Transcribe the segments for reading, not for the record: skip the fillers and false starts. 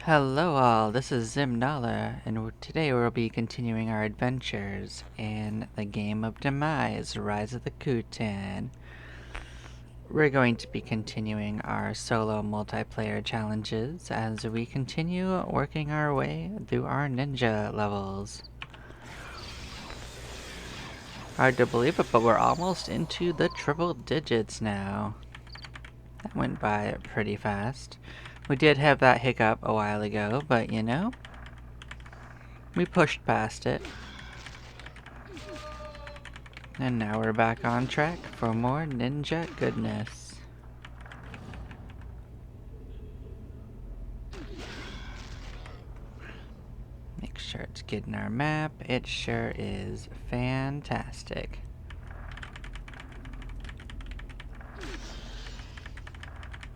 Hello all, this is Zimnala, and today we'll be continuing our adventures in the game of Demise, Rise of the Kutan. We're going to be continuing our solo multiplayer challenges as we continue working our way through our ninja levels. Hard to believe it, but we're almost into the triple digits now. That went by pretty fast. We did have that hiccup a while ago, but you know, we pushed past it. And now we're back on track for more ninja goodness. Make sure it's getting our map. It sure is fantastic.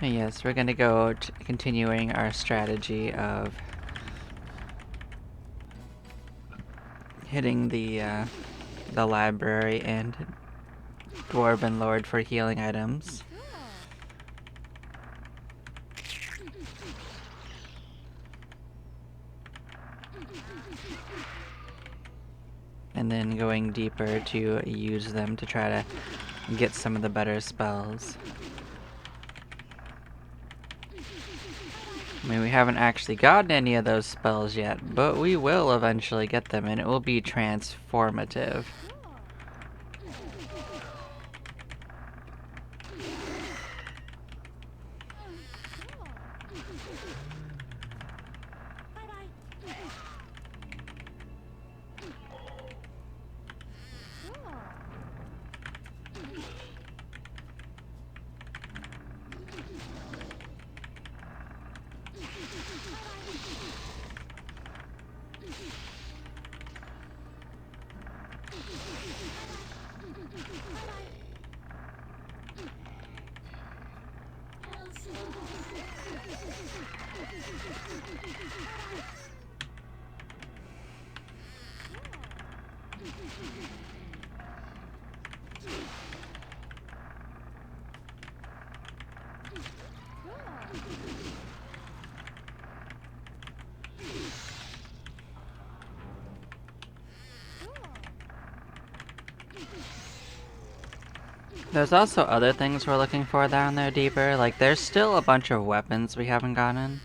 And yes, we're gonna go continuing our strategy of hitting the library and Dwarven Lord for healing items. And then going deeper to use them to try to get some of the better spells. I mean, we haven't actually gotten any of those spells yet, but we will eventually get them, and it will be transformative. There's also other things we're looking for down there deeper. Like, there's still a bunch of weapons we haven't gotten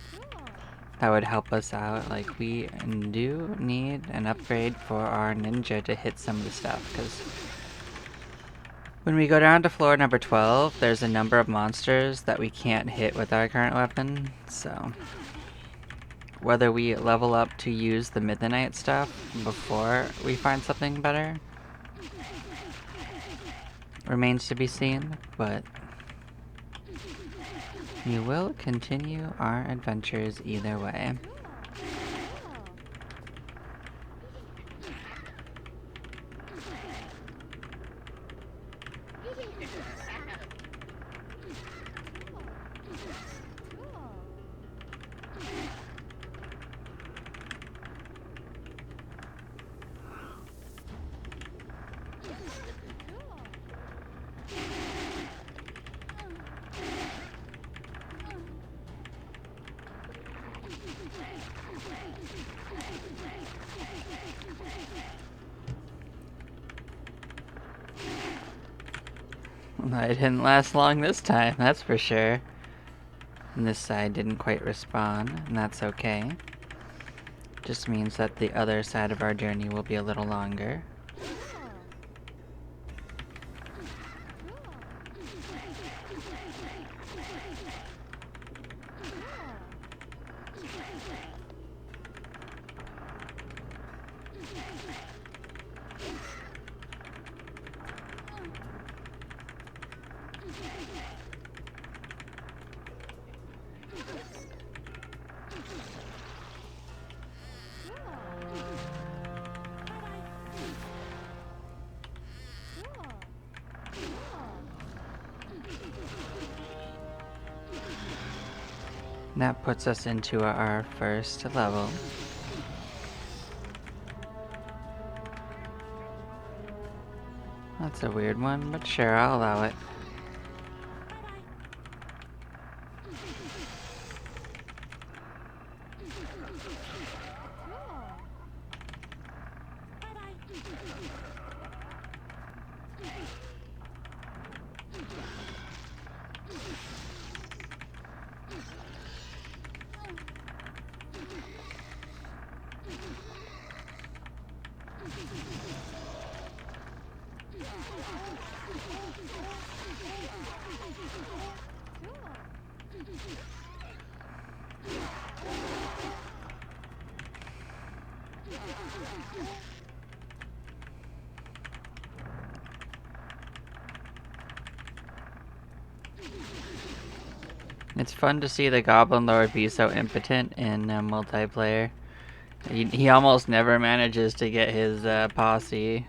that would help us out. Like, we do need an upgrade for our ninja to hit some of the stuff, because when we go down to floor number 12, there's a number of monsters that we can't hit with our current weapon, so whether we level up to use the Midnight stuff before we find something better remains to be seen, but we will continue our adventures either way. It didn't last long this time, that's for sure. And this side didn't quite respawn, and that's okay. Just means that the other side of our journey will be a little longer. And that puts us into our first level. That's a weird one, but sure, I'll allow it. It's fun to see the Goblin Lord be so impotent in multiplayer. He almost never manages to get his posse.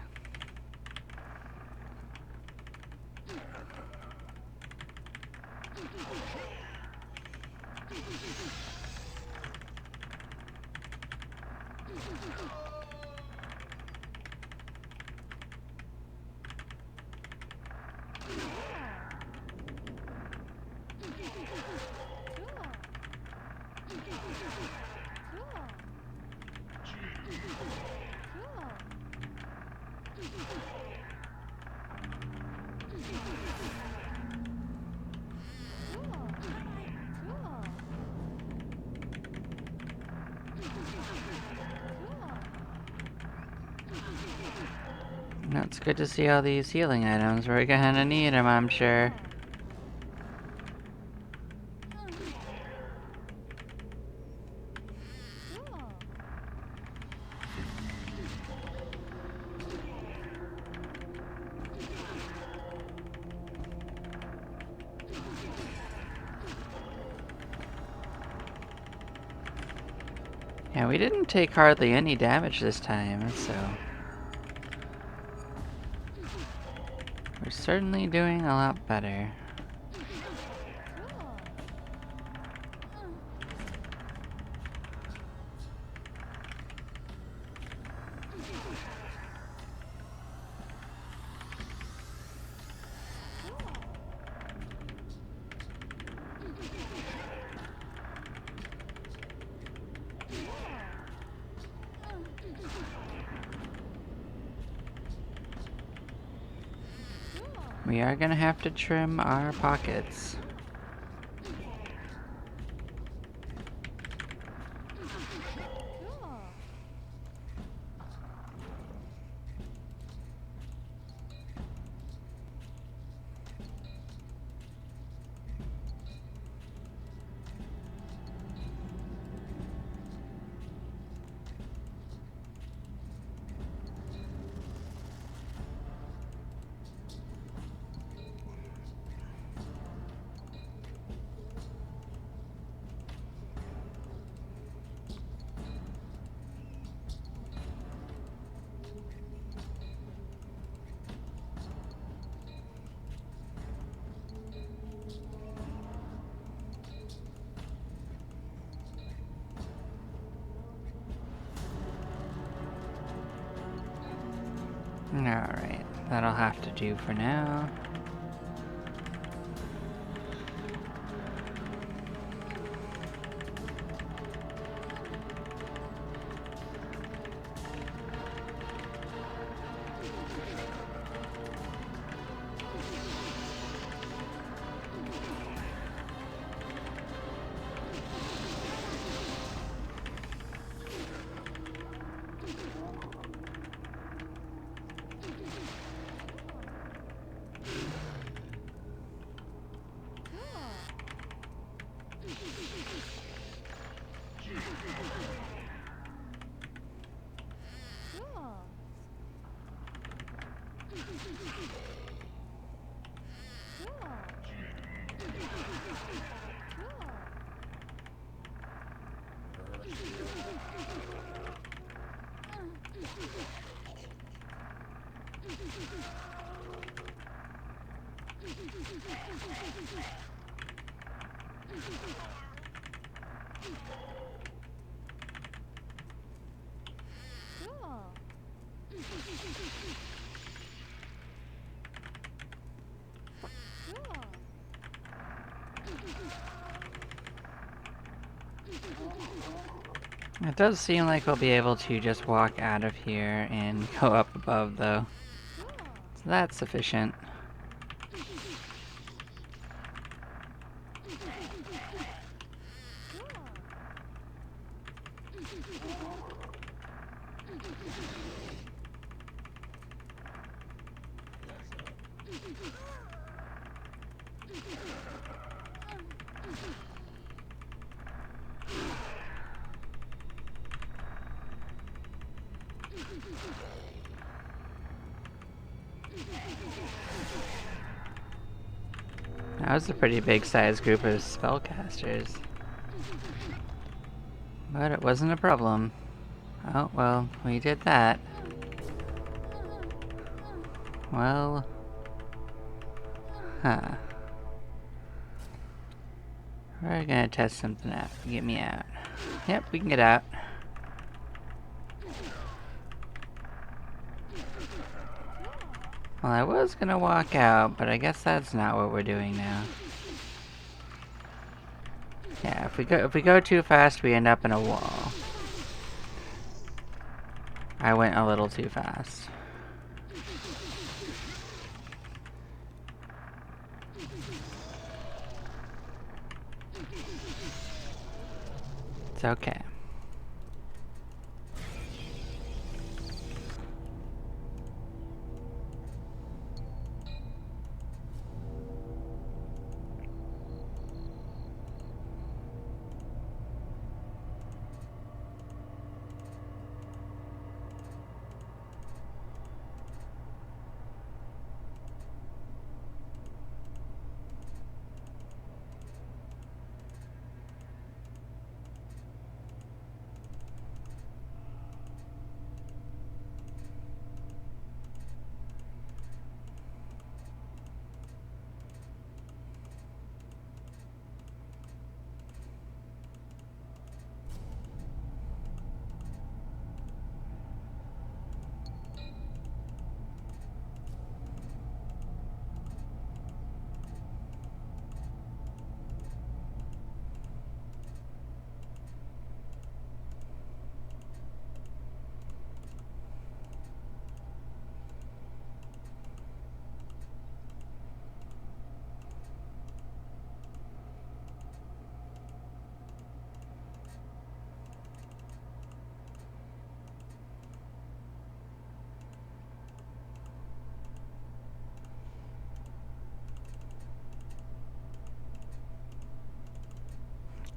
It's good to see all these healing items. We're gonna need them, I'm sure. Yeah, we didn't take hardly any damage this time, so... we're certainly doing a lot better. We are gonna have to trim our pockets. Alright, that'll have to do for now. It does seem like we'll be able to just walk out of here and go up above, though. So that's sufficient. That was a pretty big sized group of spellcasters. But it wasn't a problem. Oh, well, we did that. Well... Huh. We're gonna test something out. Get me out. Yep, we can get out. Well, I was gonna walk out, but I guess that's not what we're doing now. Yeah, if we go too fast, we end up in a wall. I went a little too fast. It's okay.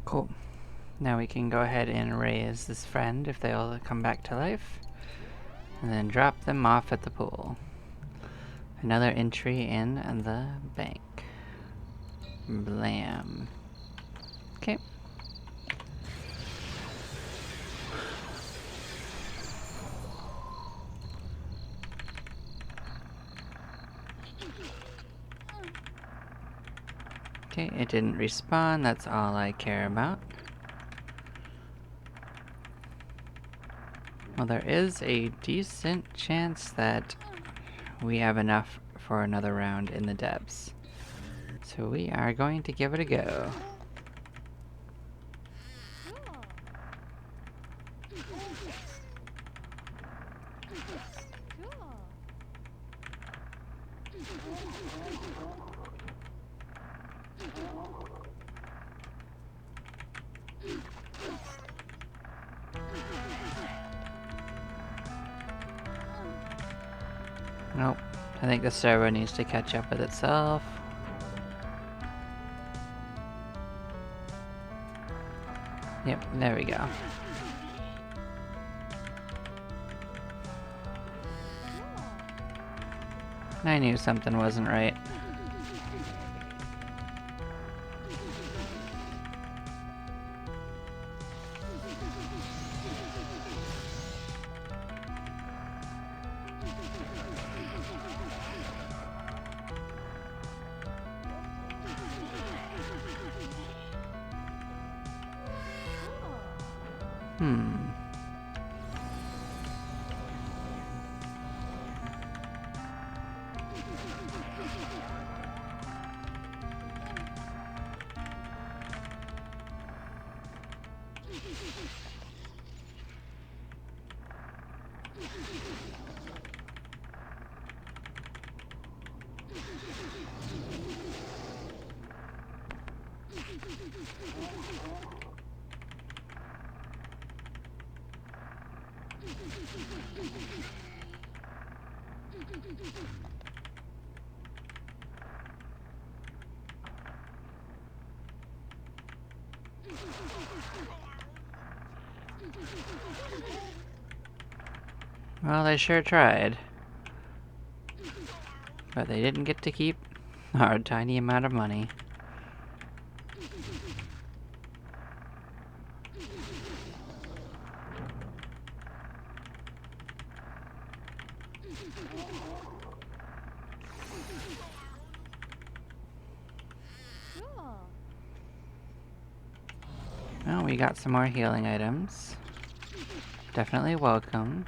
Cool. Now we can go ahead and raise this friend if they'll come back to life. And then drop them off at the pool. Another entry in the bank. Blam. Okay. Okay, it didn't respawn, that's all I care about. Well, there is a decent chance that we have enough for another round in the depths. So we are going to give it a go. Nope. I think the server needs to catch up with itself. Yep, there we go. I knew something wasn't right. Well, they sure tried. But they didn't get to keep our tiny amount of money. Oh, we got some more healing items. Definitely welcome.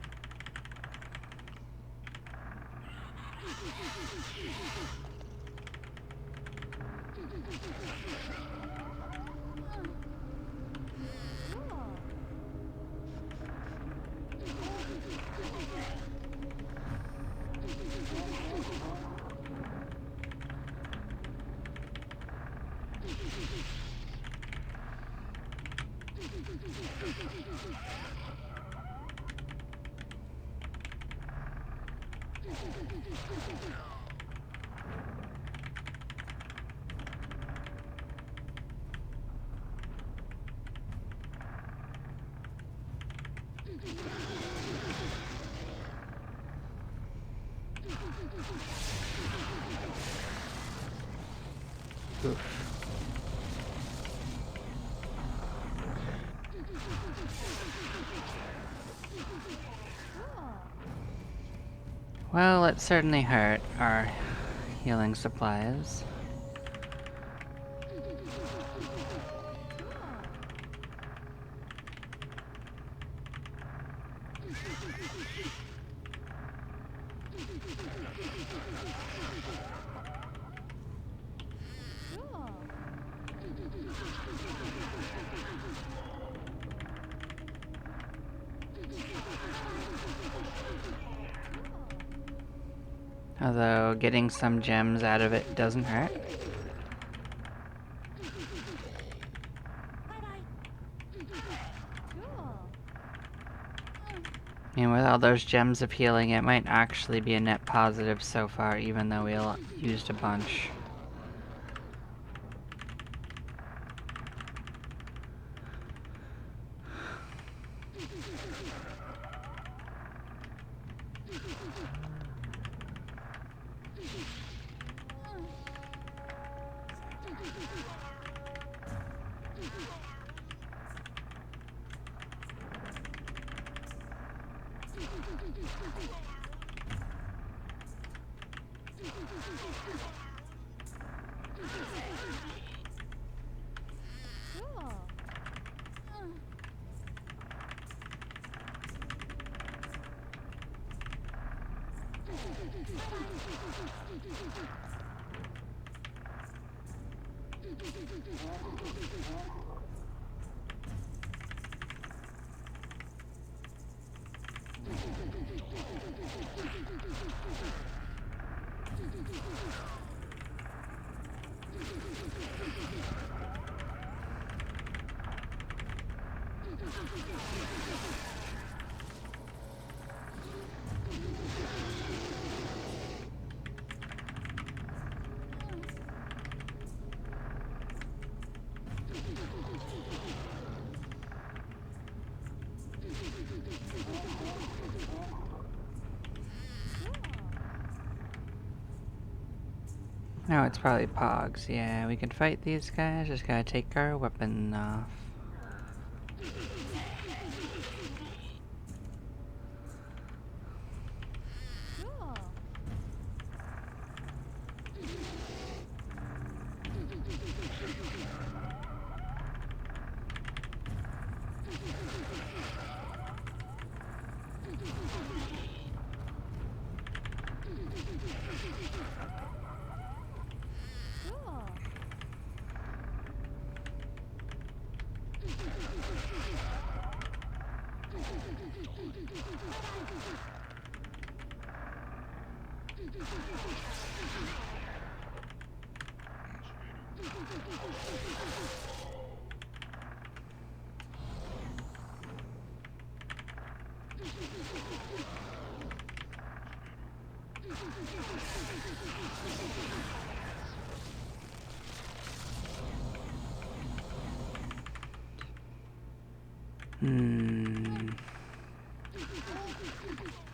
Oof. Well, it certainly hurt our healing supplies. Although getting some gems out of it doesn't hurt. And with all those gems of healing, it might actually be a net positive so far, even though we used a bunch. No, it's probably Pogs. Yeah, we can fight these guys, just gotta take our weapon off.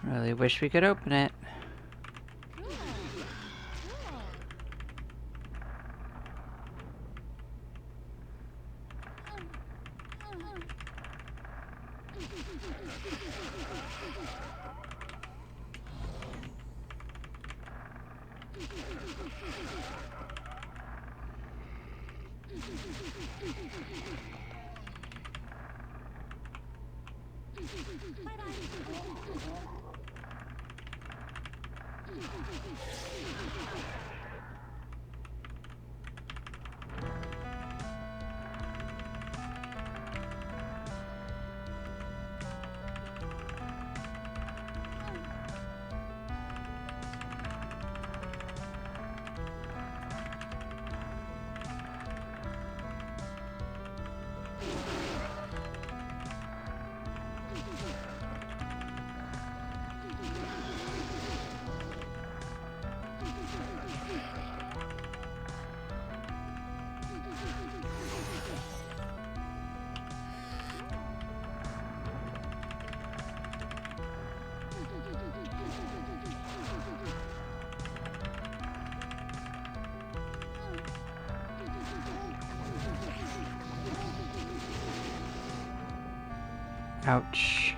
Really wish we could open it. Ouch.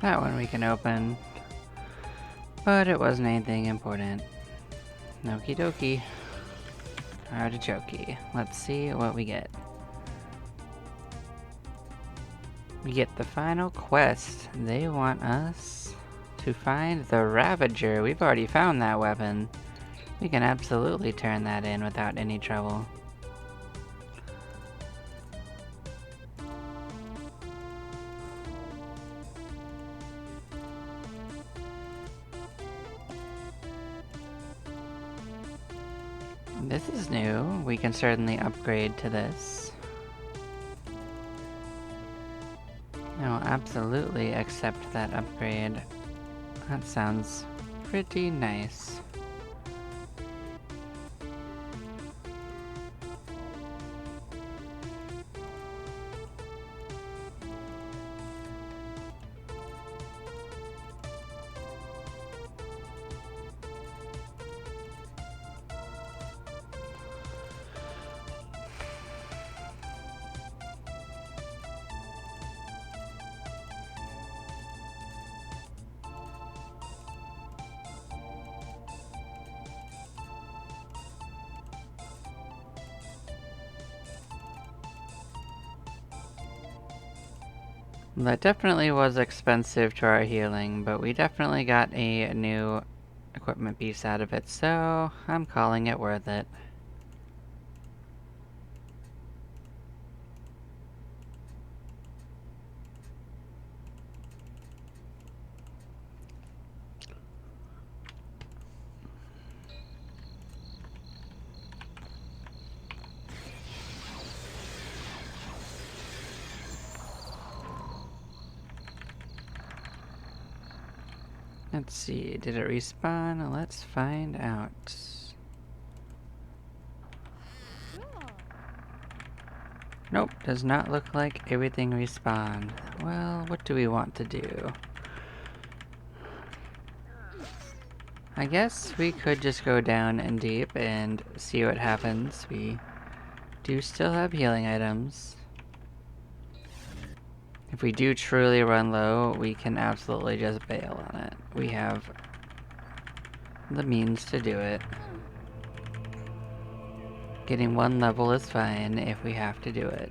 That one we can open, but it wasn't anything important. Okie dokie. Artichoke. Let's see what we get. We get the final quest. They want us to find the Ravager. We've already found that weapon. We can absolutely turn that in without any trouble. This is new. We can certainly upgrade to this. I will absolutely accept that upgrade. That sounds pretty nice. That definitely was expensive to our healing, but we definitely got a new equipment piece out of it, so I'm calling it worth it. Let's see, did it respawn? Let's find out. Nope, does not look like everything respawned. Well, what do we want to do? I guess we could just go down and deep and see what happens. We do still have healing items. If we do truly run low, we can absolutely just bail on it. We have the means to do it. Getting one level is fine if we have to do it.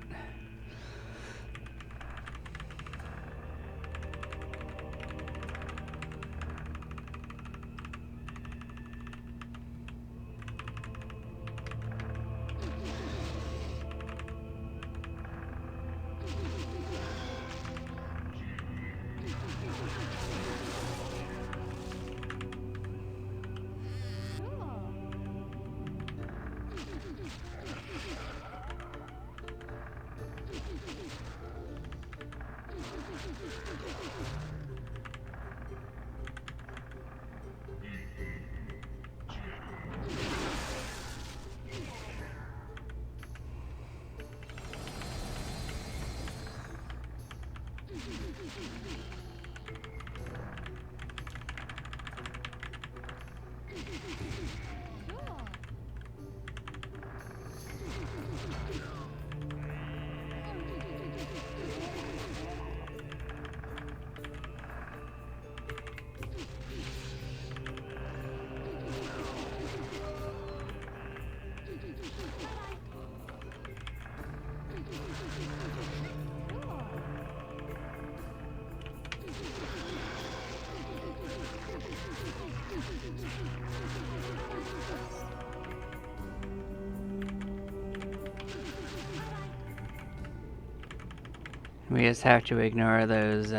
We just have to ignore those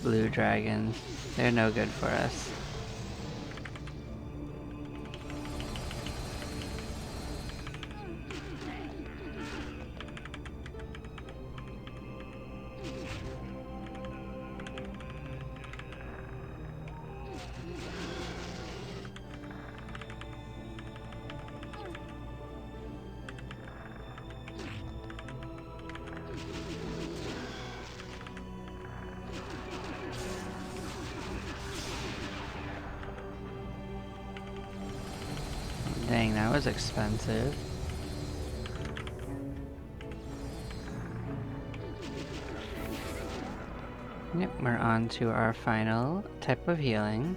blue dragons. They're no good for us. Dang, that was expensive. Yep, we're on to our final type of healing.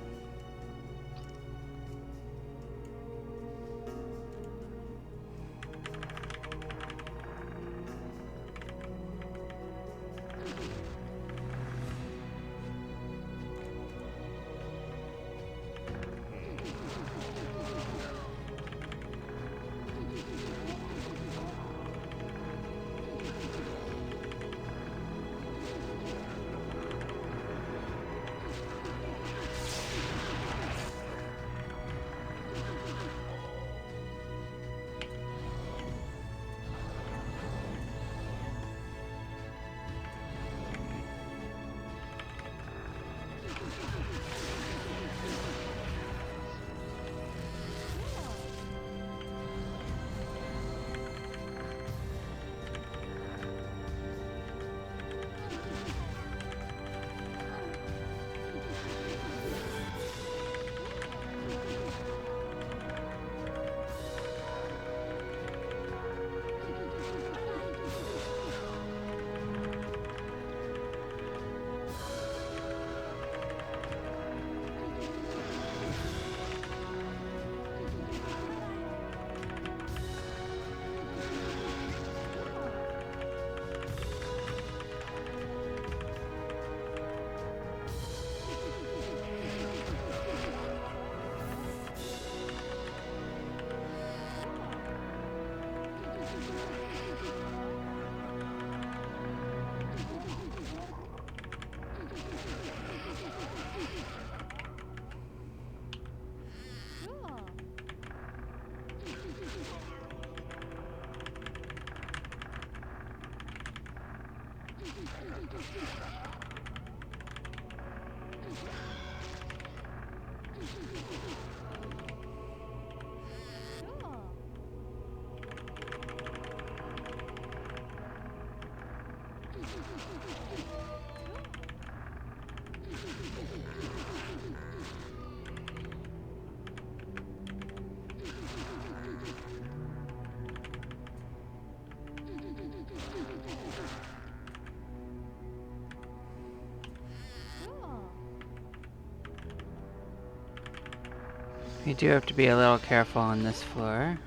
We do have to be a little careful on this floor.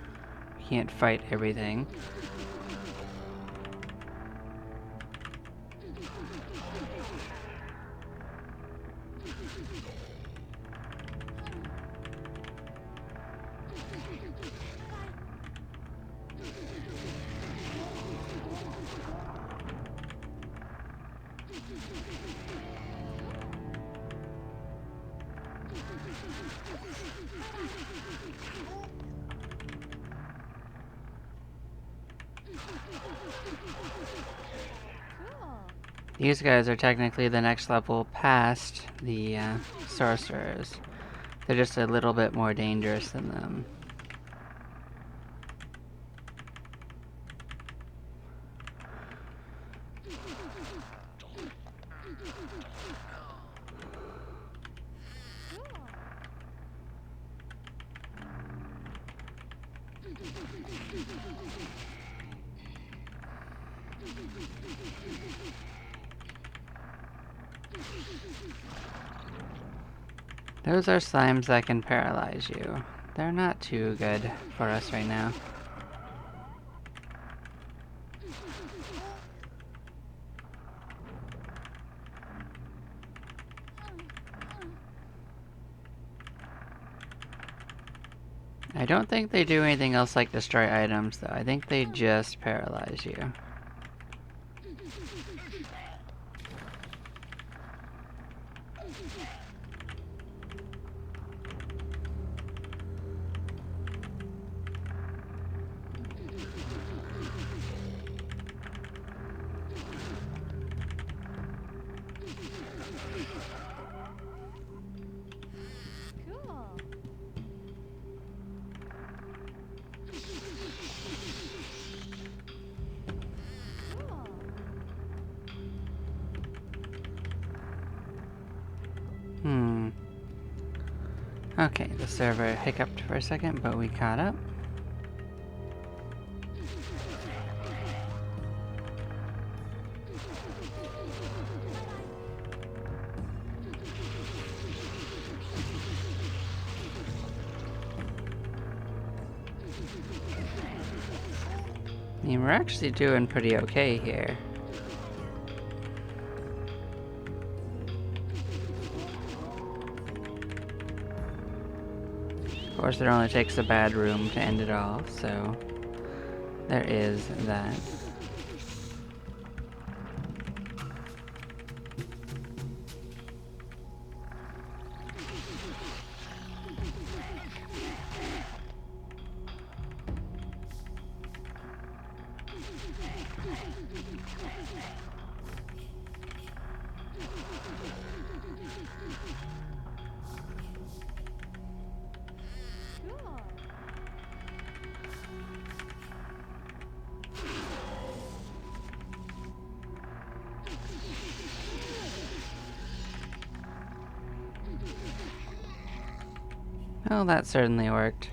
We can't fight everything. These guys are technically the next level past the sorcerers. They're just a little bit more dangerous than them. Those are slimes that can paralyze you. They're not too good for us right now. I don't think they do anything else like destroy items, though. I think they just paralyze you. Okay, the server hiccuped for a second, but we caught up. I mean, we're actually doing pretty okay here. Of course, it only takes a bad room to end it all, so there is that. Well, that certainly worked.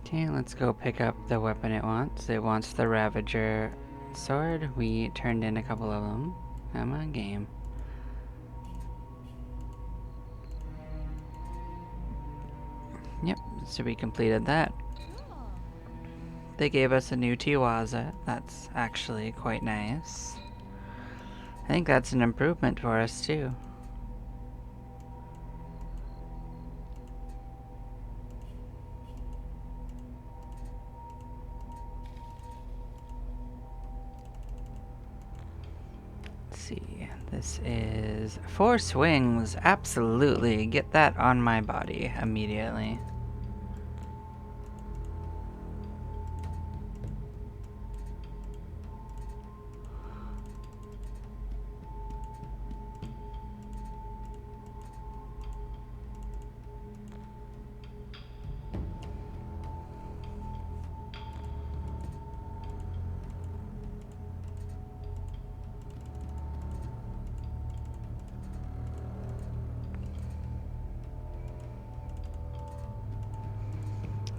Okay, let's go pick up the weapon it wants. It wants the Ravager sword. We turned in a couple of them. Come on, game. Yep, so we completed that. They gave us a new Tiwaza. That's actually quite nice. I think that's an improvement for us too. Let's see. This is 4 swings. Absolutely. Get that on my body immediately.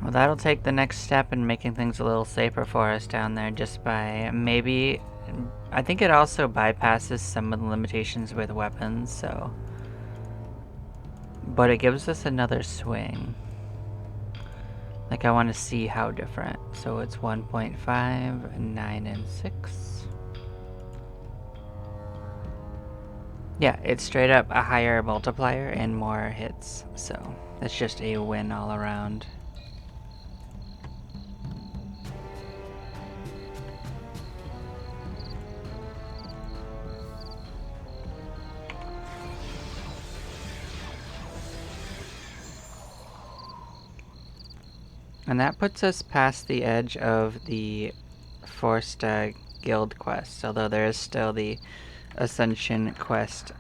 Well, that'll take the next step in making things a little safer for us down there, just by maybe... I think it also bypasses some of the limitations with weapons, so... But it gives us another swing. Like, I want to see how different. So it's 1.5, 9, and 6. Yeah, it's straight up a higher multiplier and more hits. So it's just a win all around. And that puts us past the edge of the forced guild quest, although there is still the Ascension quest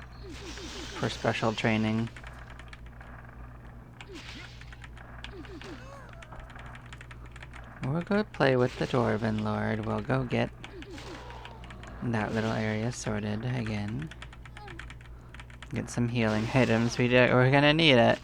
for special training. We'll go play with the Dwarven Lord. We'll go get that little area sorted again. Get some healing items. We're gonna need it.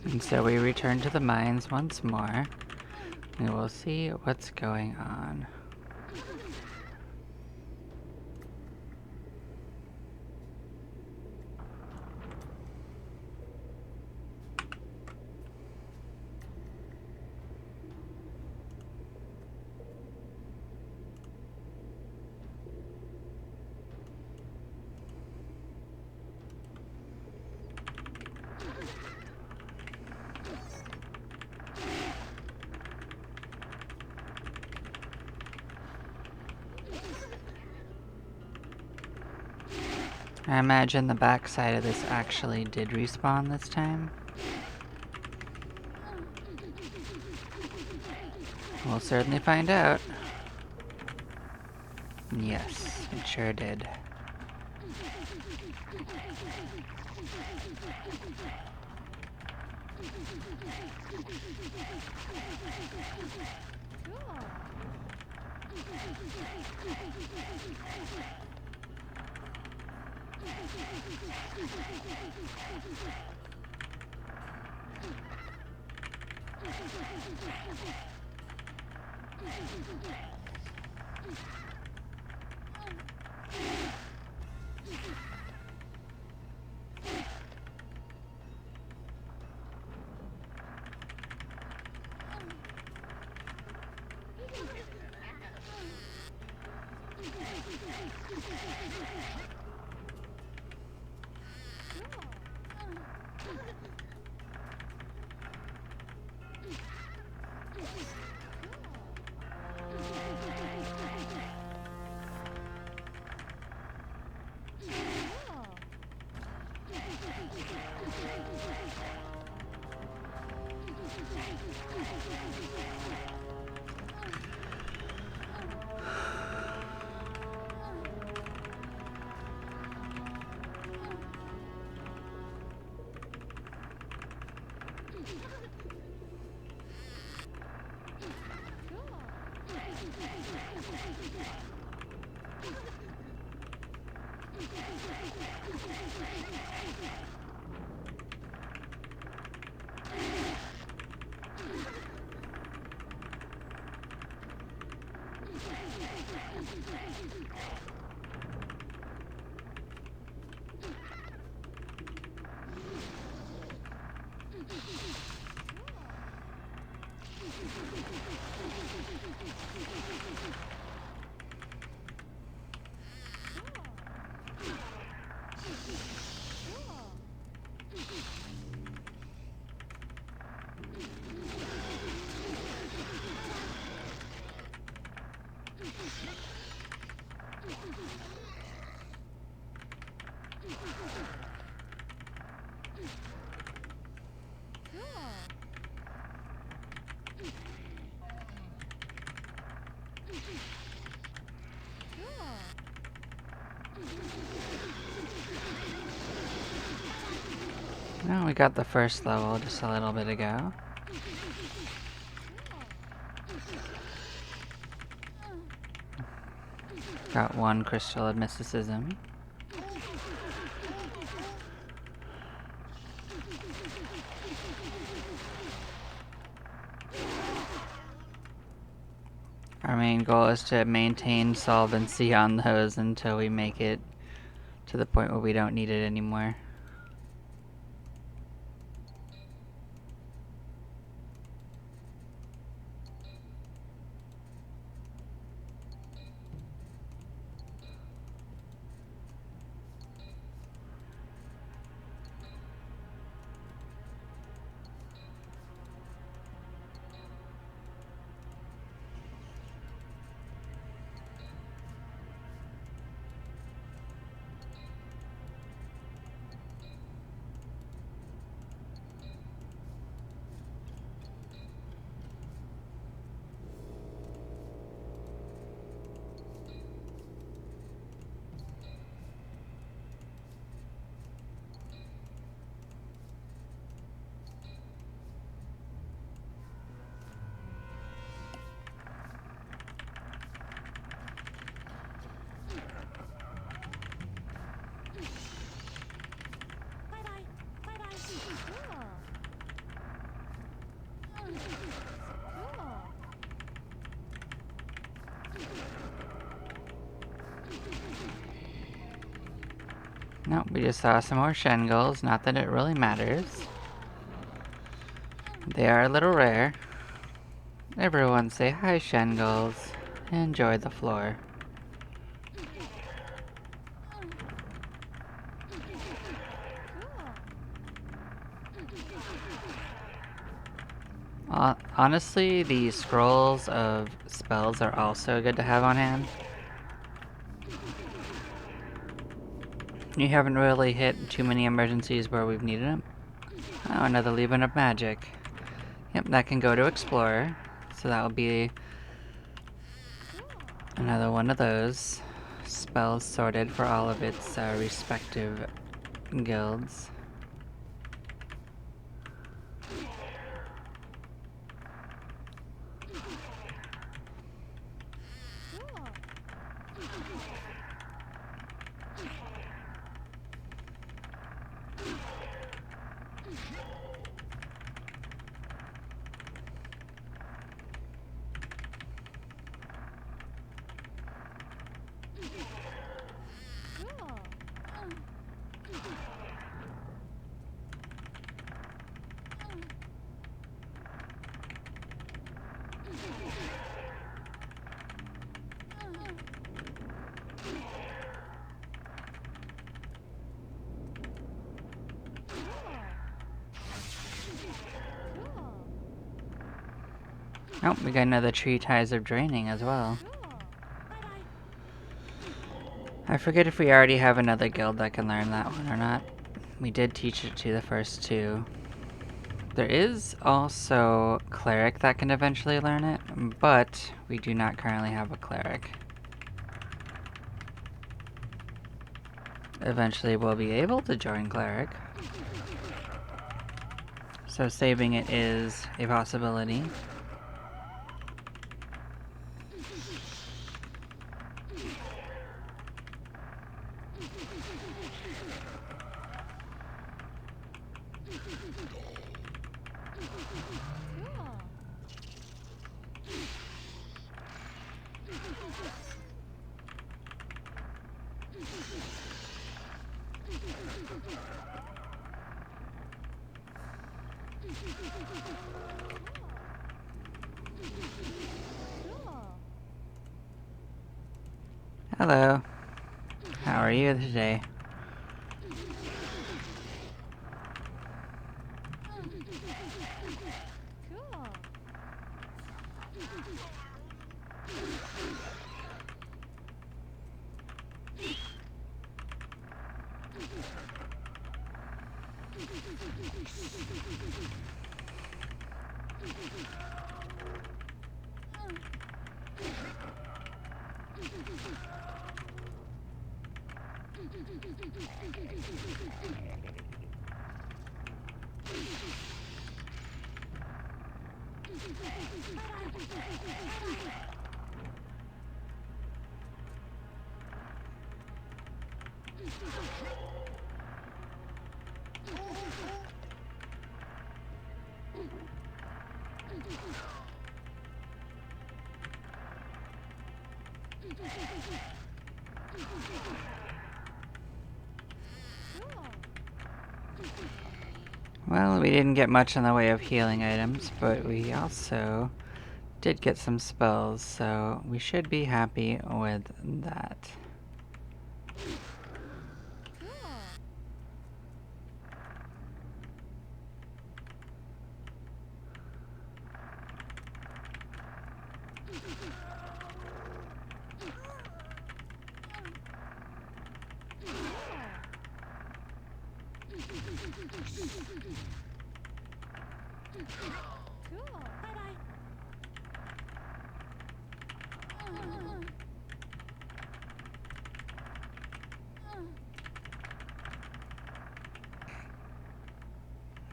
And so we return to the mines once more, and we'll see what's going on. I imagine the backside of this actually did respawn this time. We'll certainly find out. Yes, it sure did. Oh, we got the first level just a little bit ago. Got one crystal of mysticism. Our main goal is to maintain solvency on those until we make it to the point where we don't need it anymore. Nope, we just saw some more Shengulls, not that it really matters. They are a little rare. Everyone say hi, Shengulls. Enjoy the floor. Honestly, the scrolls of spells are also good to have on hand. You haven't really hit too many emergencies where we've needed them. Oh, another leaving of magic. Yep, that can go to Explorer. So that will be another one of those spells sorted for all of its respective guilds. Oh, we got another tree ties of draining as well. I forget if we already have another guild that can learn that one or not. We did teach it to the first two. There is also cleric that can eventually learn it, but we do not currently have a cleric. Eventually we'll be able to join cleric. So saving it is a possibility. Hello. How are you today? Well, we didn't get much in the way of healing items, but we also did get some spells, so we should be happy with that.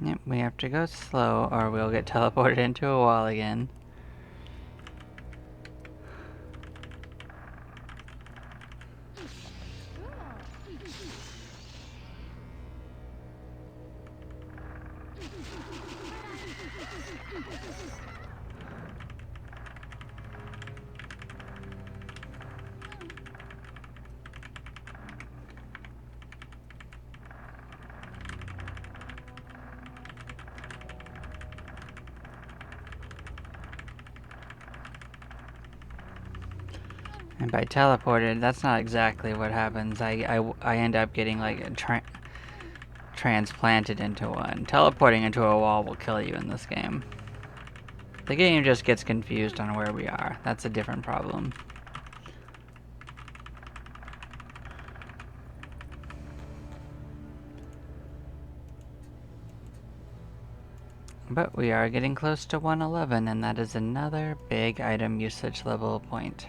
Yep, we have to go slow or we'll get teleported into a wall again. And by teleported, that's not exactly what happens. I end up getting like transplanted into one. Teleporting into a wall will kill you in this game. The game just gets confused on where we are. That's a different problem. But we are getting close to 111, and that is another big item usage level point.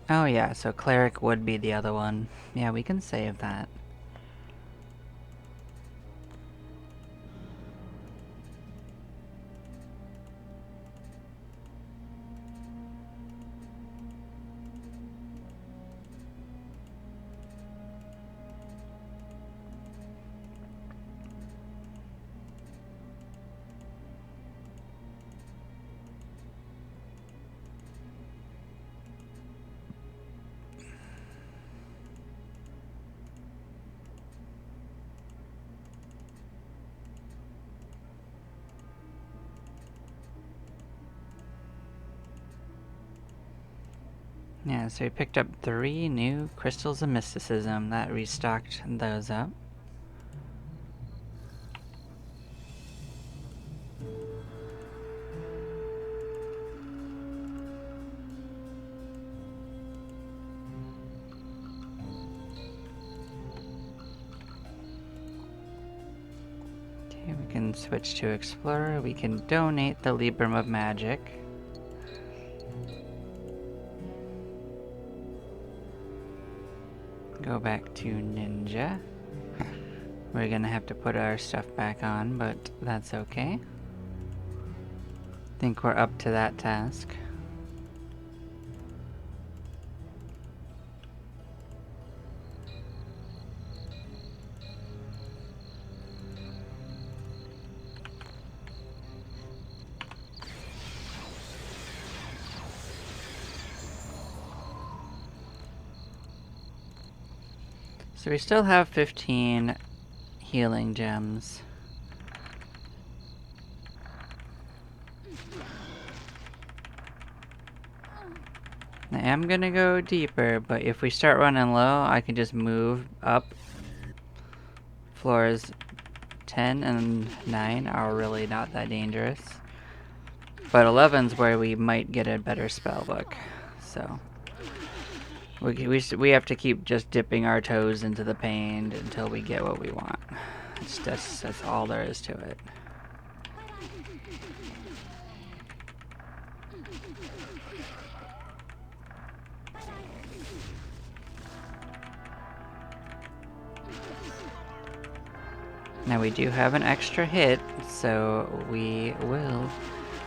Oh yeah, so cleric would be the other one. Yeah, we can save that. Yeah, so we picked up 3 new crystals of mysticism. That restocked those up. Okay, we can switch to Explorer. We can donate the Librum of Magic. Go back to Ninja. We're gonna have to put our stuff back on, but that's okay. Think we're up to that task. So we still have 15 healing gems. I am gonna go deeper, but if we start running low, I can just move up. Floors 10 and 9 are really not that dangerous. But 11's where we might get a better spell book. So we have to keep just dipping our toes into the pain until we get what we want. That's all there is to it. Now we do have an extra hit, so we will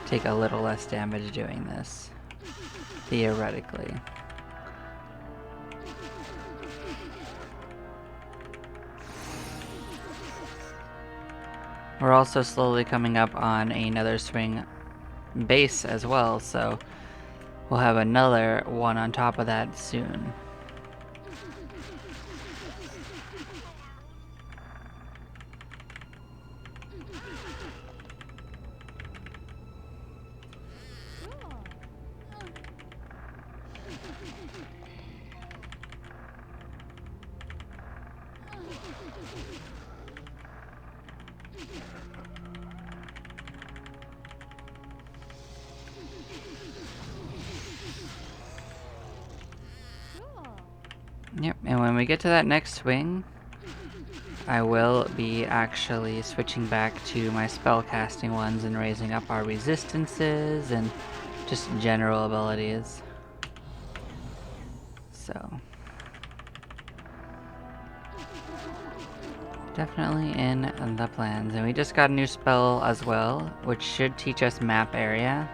take a little less damage doing this, theoretically. We're also slowly coming up on another swing base as well, so we'll have another one on top of that soon. Yep, and when we get to that next swing, I will be actually switching back to my spellcasting ones and raising up our resistances and just general abilities. So definitely in the plans. And we just got a new spell as well, which should teach us map area.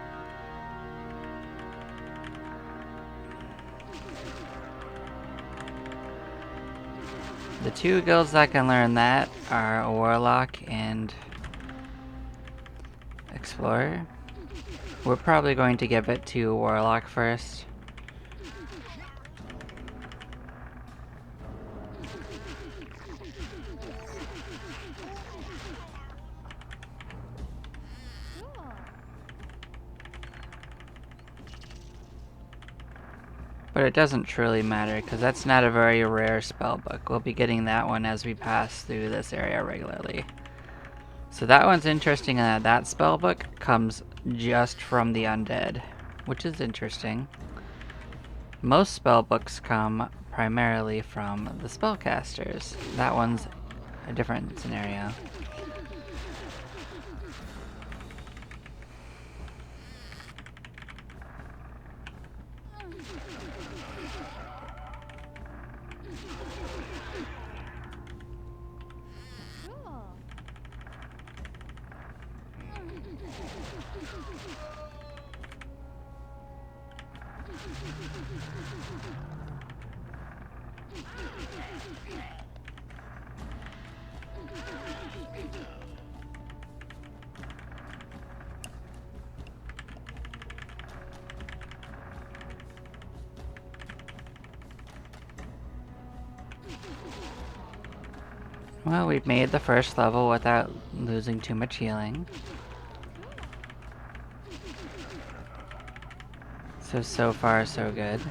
The 2 guilds that can learn that are Warlock and Explorer. We're probably going to give it to Warlock first. But it doesn't truly matter, because that's not a very rare spellbook. We'll be getting that one as we pass through this area regularly. So that one's interesting in that that spellbook comes just from the undead, which is interesting. Most spellbooks come primarily from the spellcasters. That one's a different scenario. Well, we've made the first level without losing too much healing. So far so good.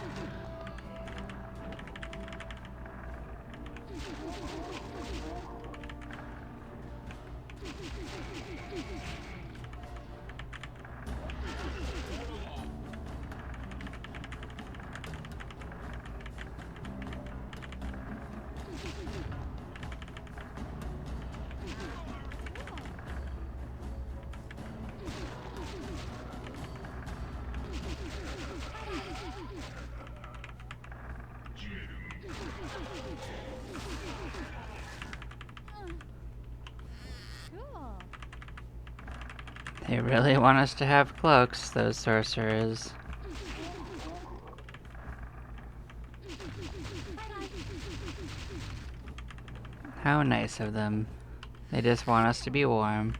They really want us to have cloaks, those sorcerers. How nice of them. They just want us to be warm.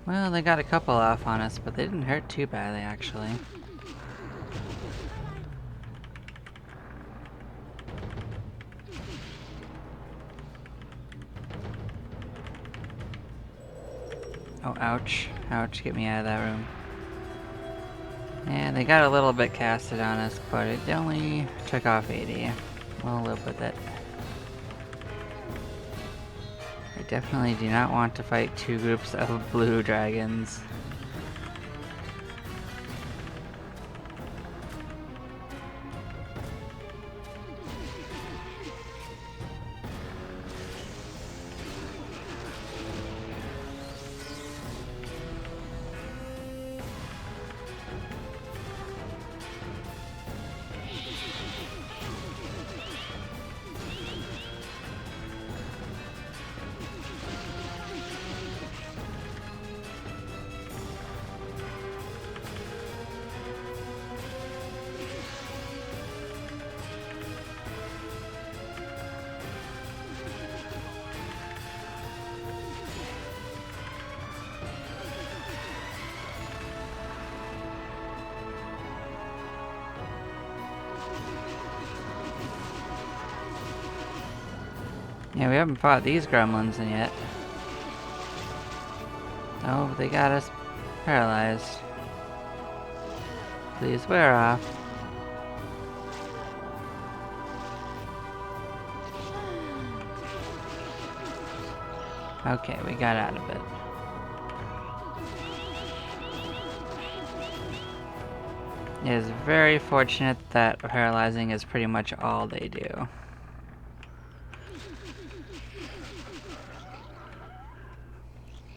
Well, they got a couple off on us, but they didn't hurt too badly, actually. Oh, ouch. Ouch, get me out of that room. And they got a little bit casted on us, but it only took off 80. We'll live with it. I definitely do not want to fight two groups of blue dragons. Yeah, we haven't fought these gremlins in yet. Oh, they got us paralyzed. Please wear off. Okay, we got out of it. It is very fortunate that paralyzing is pretty much all they do.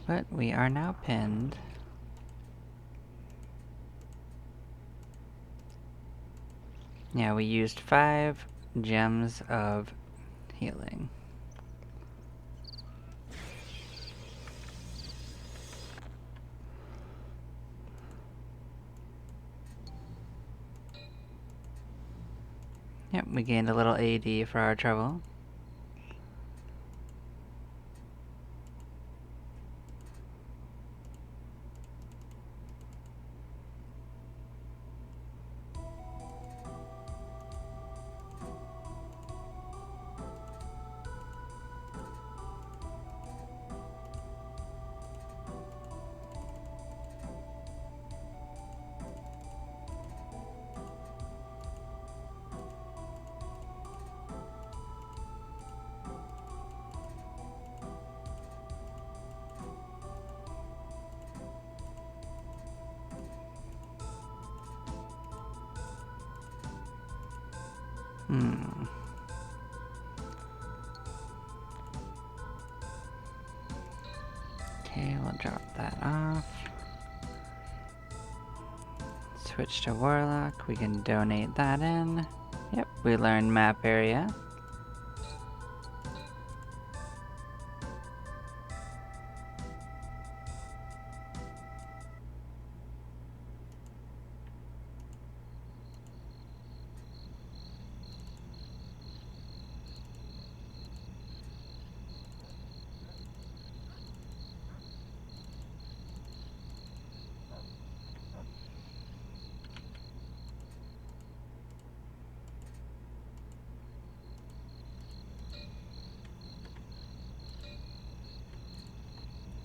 But we are now pinned. Yeah, we used 5 gems of healing. Yep, we gained a little AD for our trouble. Okay, we'll drop that off. Switch to Warlock. We can donate that in. Yep, we learned map area.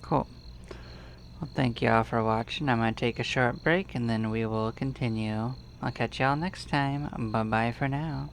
Cool. Well, thank you all for watching. I'm gonna take a short break and then we will continue. I'll catch y'all next time. Bye-bye for now.